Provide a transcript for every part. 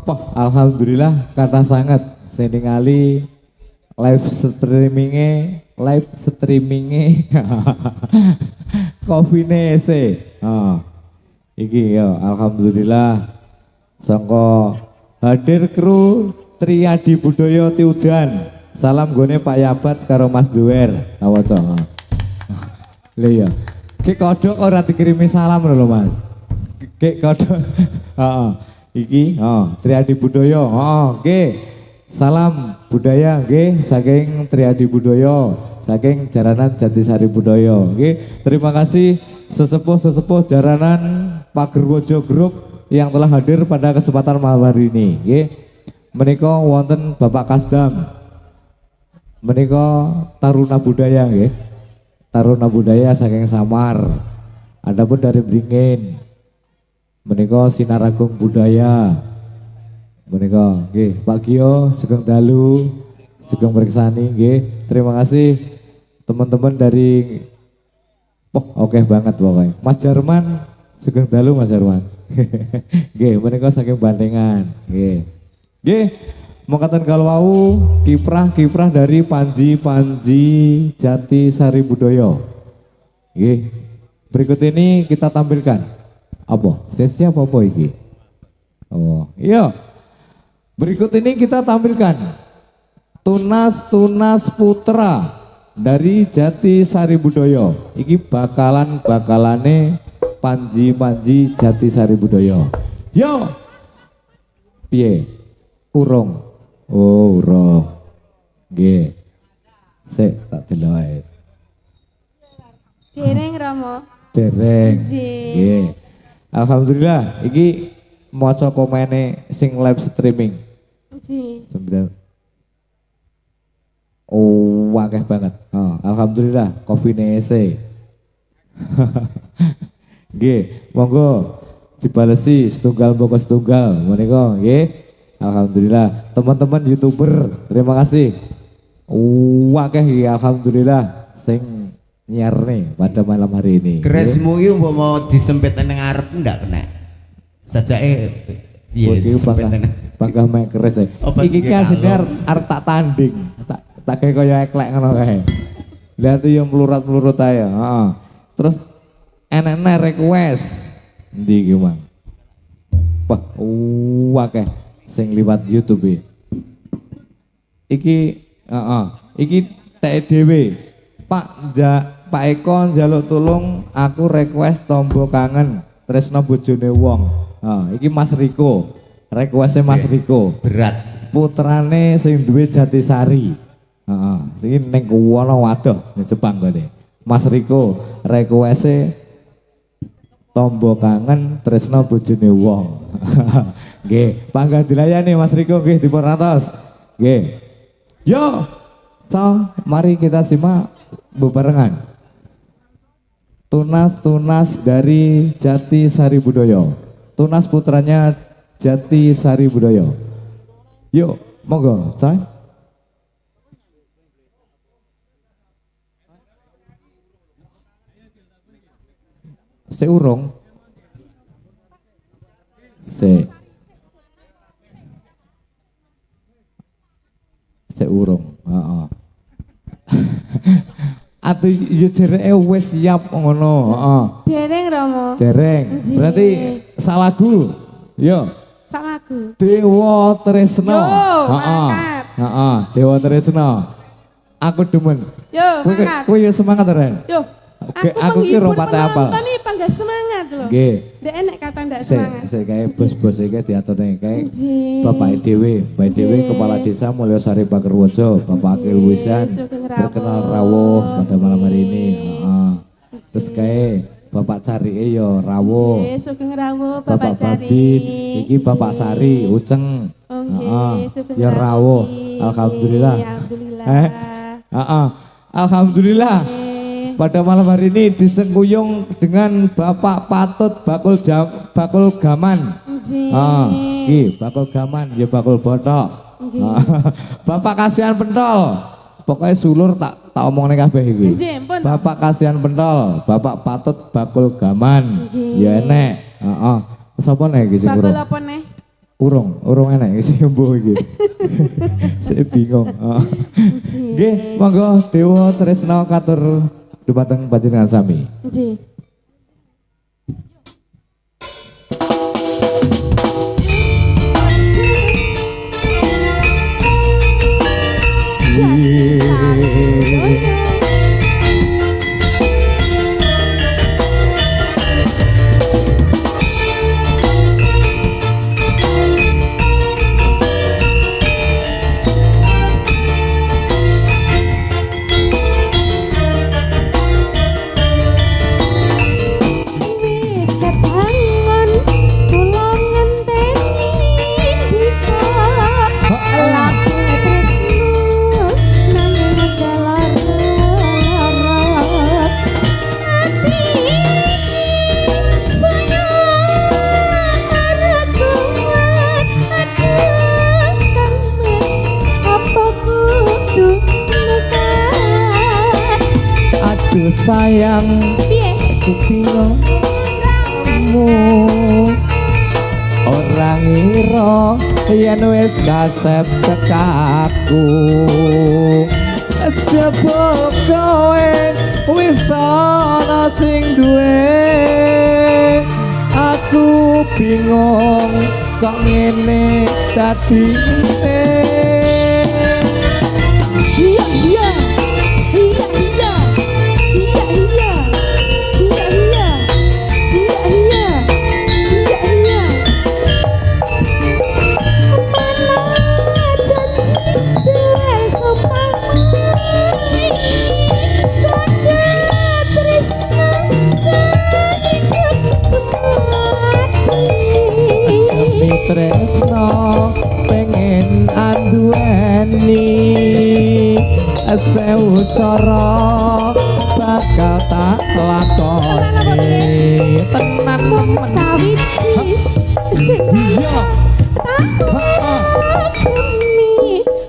Poh, alhamdulillah kata sangat seningali live streamingnya Coffee Nese. Iki yo alhamdulillah sangka hadir kru Triadi Budaya Tiudan. Salam gone Pak Yabat karo Mas Duwer. Tawaca. Lha iya. Ki kodhok ora dikirimi salam lho Mas. Ki kodhok. Heeh. Iki, Triadi Budaya. Nggih. Salam budaya nggih saking Triadi Budaya, saking Jaranan Jatisari Budaya. Nggih. Terima kasih sesepuh-sesepuh Jaranan Pagerwojo Group yang telah hadir pada kesempatan malam hari ini. Nggih. Menika wonten Bapak Kasdam. Menika Taruna Budaya nggih. Taruna Budaya saking Samar. Adapun dari Bringin menika Sinaragung Budaya. Menika nggih Pak Gio Sugeng Dalu, Sugeng Preksani nggih. Terima kasih teman-teman dari oke banget pokoknya. Mas Jarman Sugeng Dalu Mas Jarman. Nggih menika saking Bandengan nggih. Nggih mongkaten kalau wau kiprah dari Panji Jati Sari Budaya. Nggih. Berikut ini kita tampilkan apa? Sesi apa iki? Oh, iya. Berikut ini kita tampilkan Tunas Putra dari Jati Sari Budaya. Iki bakalane Panji Jati Sari Budaya. Yo. Piye? Urung. Oh, urung. Nggih. Sik tak delok. Dereng Ramo. Dereng. Nggih. Alhamdulillah, iki maca komene sing live streaming. Nggih. Oh, akeh banget. Alhamdulillah, Coffee Nese. Nggih, monggo dibalesi setunggal mboko setunggal menika nggih. Alhamdulillah, teman-teman YouTuber, terima kasih. Akeh iki alhamdulillah sing nyiarne pada malam hari ini. Keresmu iki mau disempit nang ngarep ndak kena. Sajake piye disempit bangga mek keres. Iki ki asline arep tak tanding. Tak kayak kaya eklek ngono kae. Lihat yo melurat-melurut ae. Heeh. Terus enek request. Endi iki, Mang? Wah, akeh sing liwat YouTube iki. Iki tek dhewe. Pak Eko njaluk tulung aku request tombo kangen tresno bojone wong. Iki Mas Riko. Requestnya Mas Riko. Berat. Putrane sing duwe Jatisari. Sing ning kuwono waduh ning Jepang kene. Mas Riko requestnya tombo kangen tresno bojone wong. Nggih, panggah dilayani Mas Riko nggih dipun rantos. Nggih. Yo. Mari kita simak bebarengan tunas dari Jati Sari Budaya. Tunas putranya Jati Sari Budaya. Yuk, monggo, coy. Seurung. Seurung. Atuh yo jereke wis siap ngono, Dereng Ramo. Dereng. Berarti salagu. Yo. Salagu. Dewa Tresno. Mangkat. Dewa Tresno. Aku demen. Yo, mangkat. Kowe yo semangat Ren. Yo. Aku ki rong pate apal. Tani panggah semangat loh. Nggih. Ndek enek kata ndak semangat. Sik kae bos-bos iki diaturne kae. Nggih. Bapak dhewe, Mbak dhewe Kepala Desa Mulyasari Pagerwojo, Bapak Akil Wisan terkenal rawuh pada malam hari ini. Terus kae Bapak Carike yo rawuh. Nggih, sugeng rawuh Bapak Cari. Babin, iki Bapak Sari, Uceng. Nggih, sugeng ya rawuh. Alhamdulillah. Alhamdulillah. Alhamdulillah. Pada malam hari ini disengkuyung dengan Bapak Patut Bakul Gaman. Nggih, Bakul Gaman ya bakul botok. Bapak Kasihan Pentol. Pokoknya sulur tak omongne kabeh iki. Bapak Kasihan Pentol, Bapak Patut Bakul Gaman. Ya enek. Sapa nek iki sing bakul apa nek? urung enak sih mbuh iki. Saya bingung. Oh. Nggih, monggo Dewa tresna katur dumateng panjenengan sami. Nggih. Sayang, aku bingung kamu orang ngira yen wis kasep tekaku jebul kowe wis ana sing duwe aku bingung kok ngene dadine. Iya tresno pengen anduweni sewu cara bakal tak lakoni tenan sawiji sing demi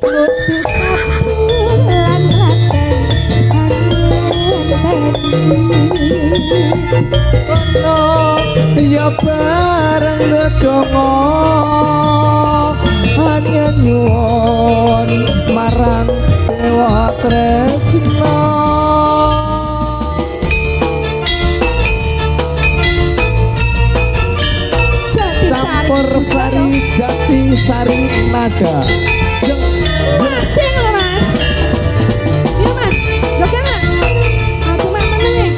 kudu sabulan laten kono ya bareng ndonga hanya nyuwun marang Dewa Tresna. Campur sari jati sari nada. Mas, sing lho Mas. Yo Mas, joget Mas. Aku mah meneng.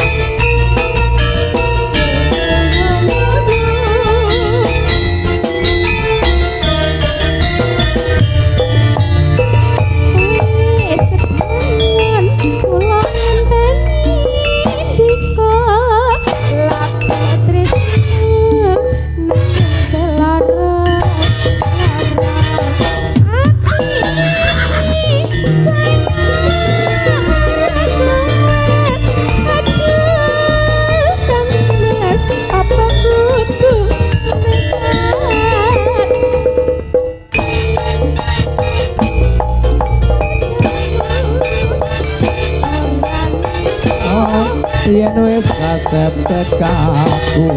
Yen wis kasep tekaku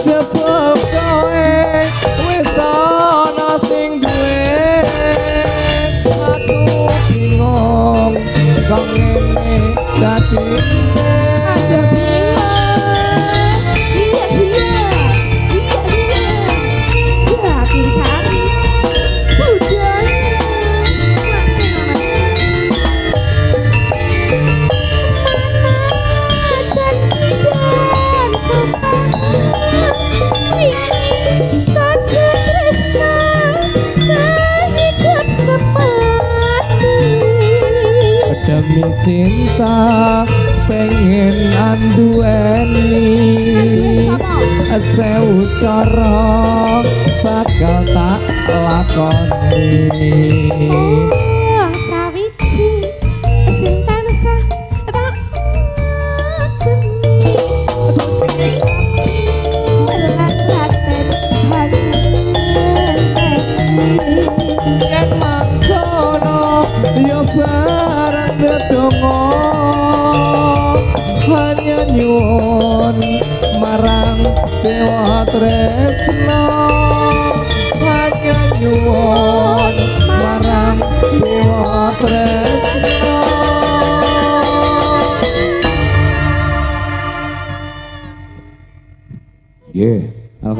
jebul kowe wis ana sing duwe aku bingung kok ngene dadine. Ada bingung. Iya. Yakin sari. Budaya. Demi cinta pengen anduweni sewu cara bakal tak lakoni. Sawiji sing tansah tak yen mangkono yo bareng ndedonga hanya nyuwun marang Dewa Tresna.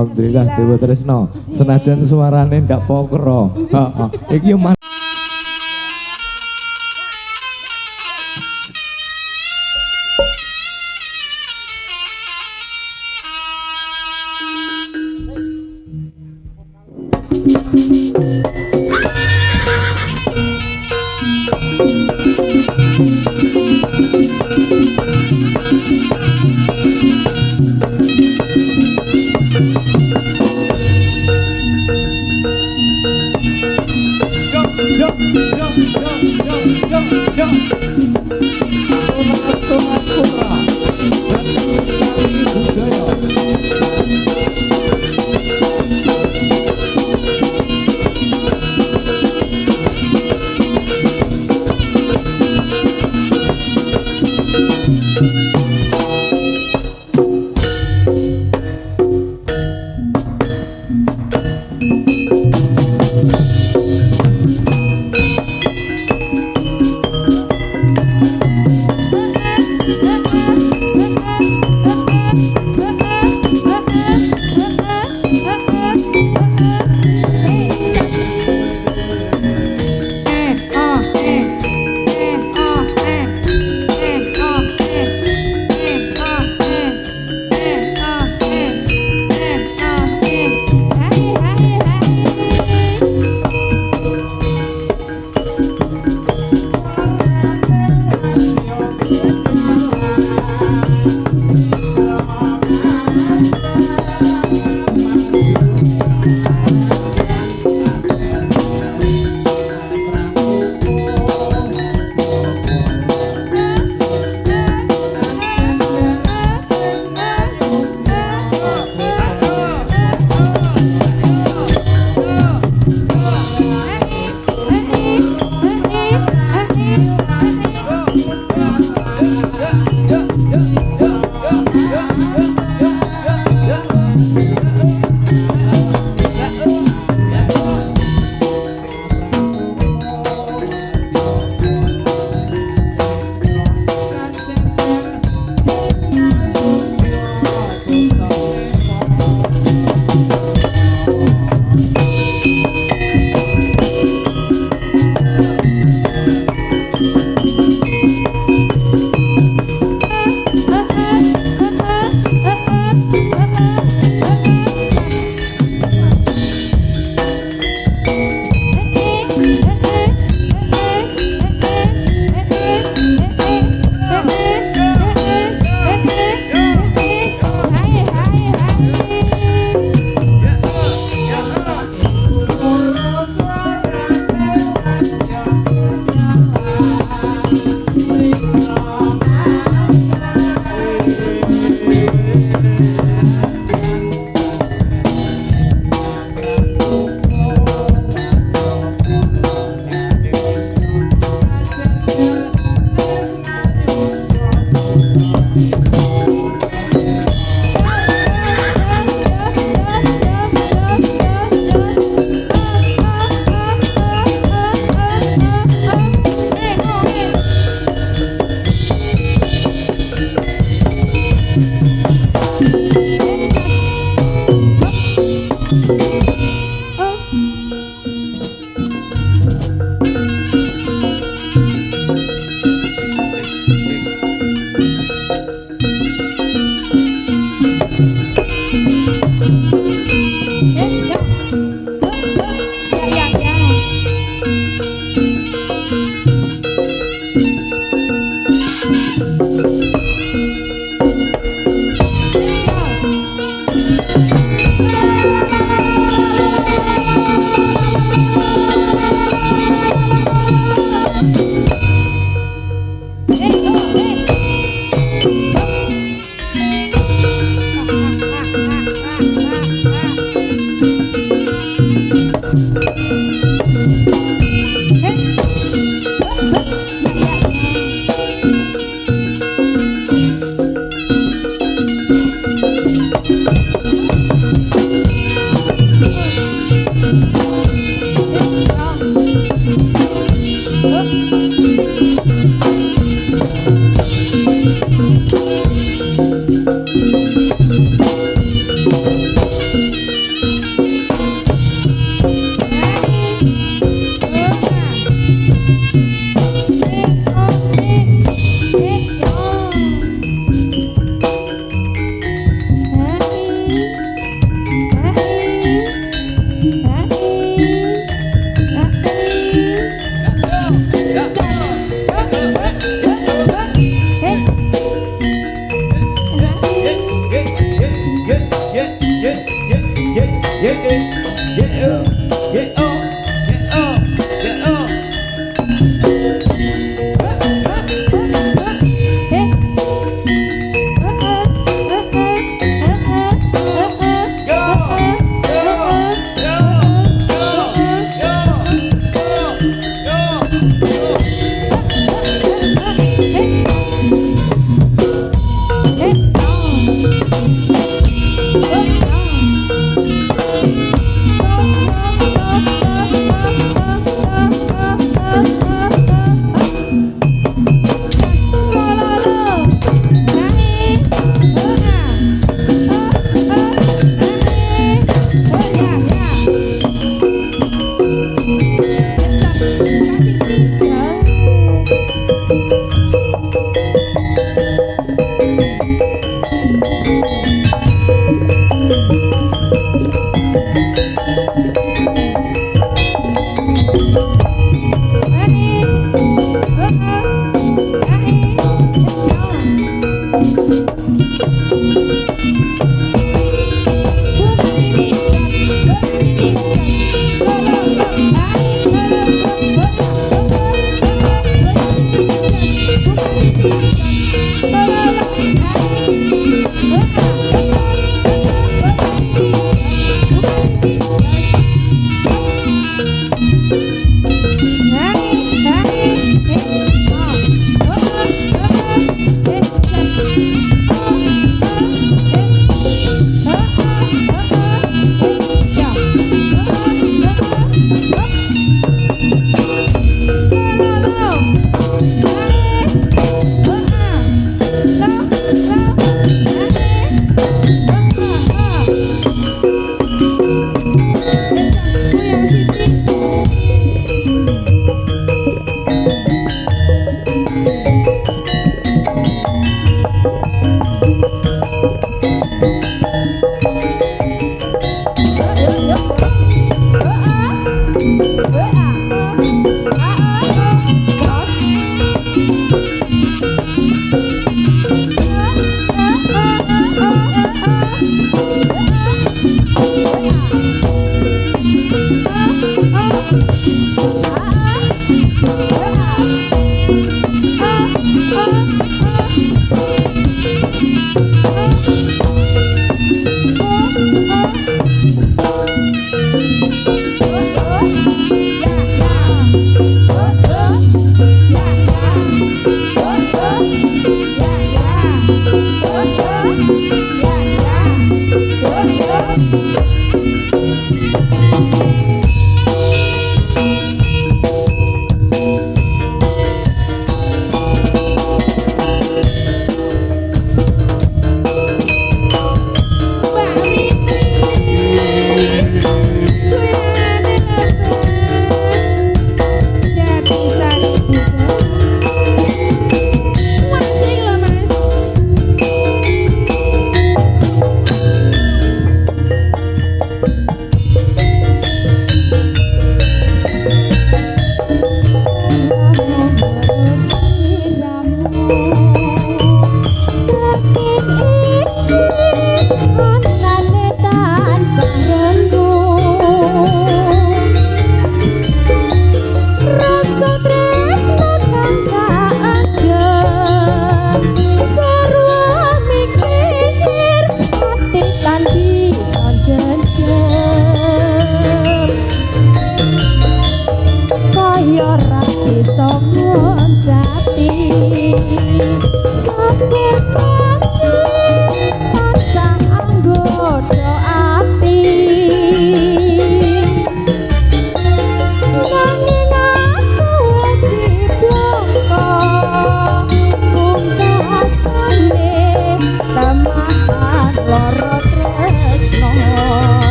Alhamdulillah Dewa Tresno. Senajan suarane ndak pokro. Heeh. Iki yo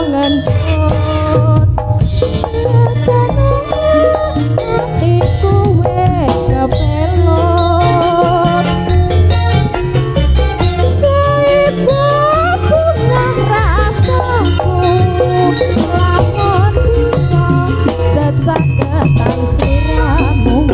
ngentut hatiku wis kepelut saiba bunga rasaku lamun bisa cecak ketang siramu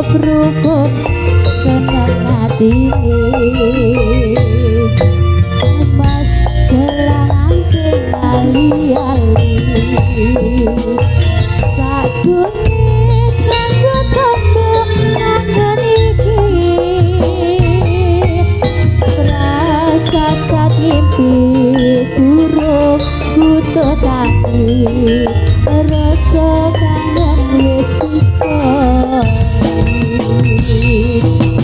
Berhubung senang hati Mas gelangan kenali-ali Sakune kanggo tondo kangen iki Prasat mimpi durung kututake Rasa kangen wis bisa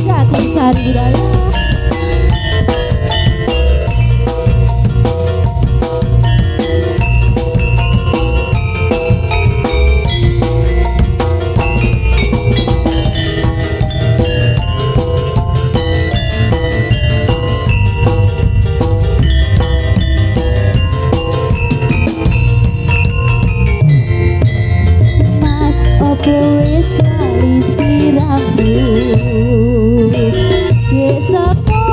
Jati sari raya Wis lali siramu Sesapa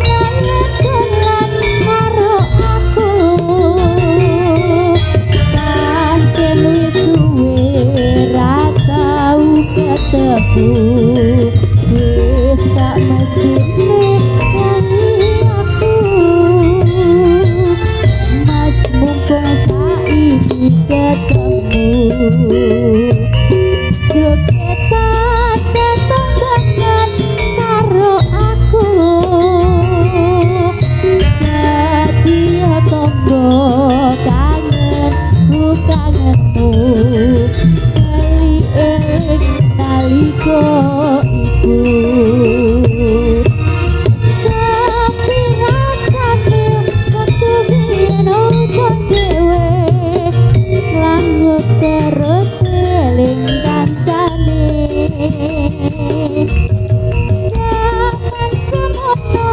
nyekelan karo aku Pancen wis suwe ra tau ketemu Wis sak mestine lali aku Mas mumpung saiki ketemu Jogetan tetanggan karo aku Dadi tonggo kangen ku kangenmu Eling nalika iku Sepi rasane waktu biyen ojo dhewe Langgut terus eling kancane Jangan semono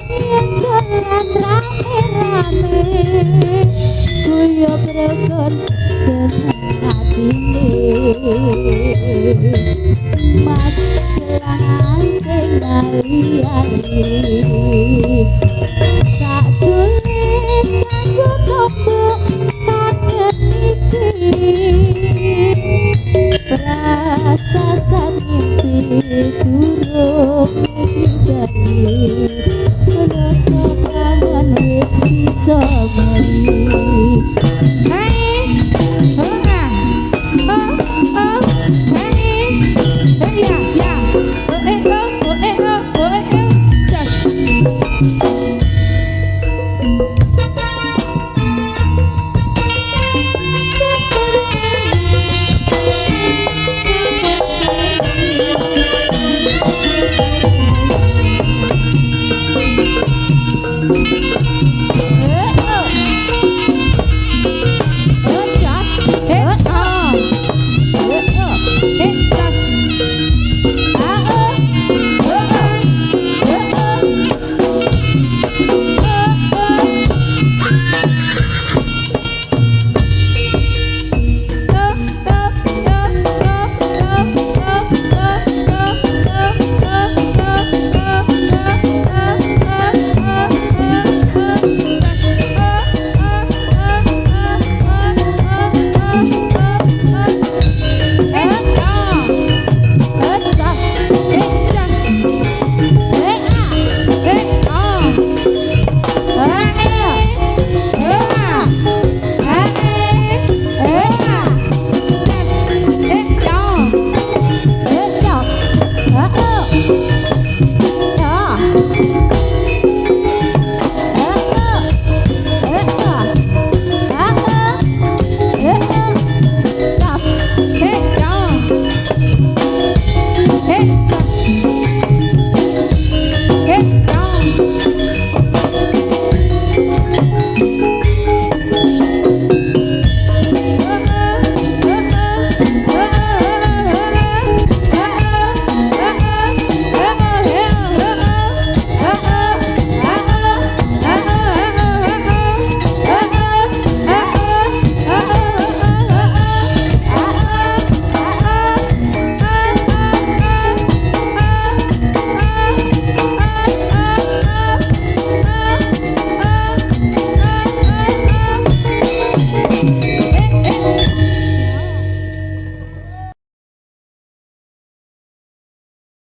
yen dolan rame-rame Kuyup rukun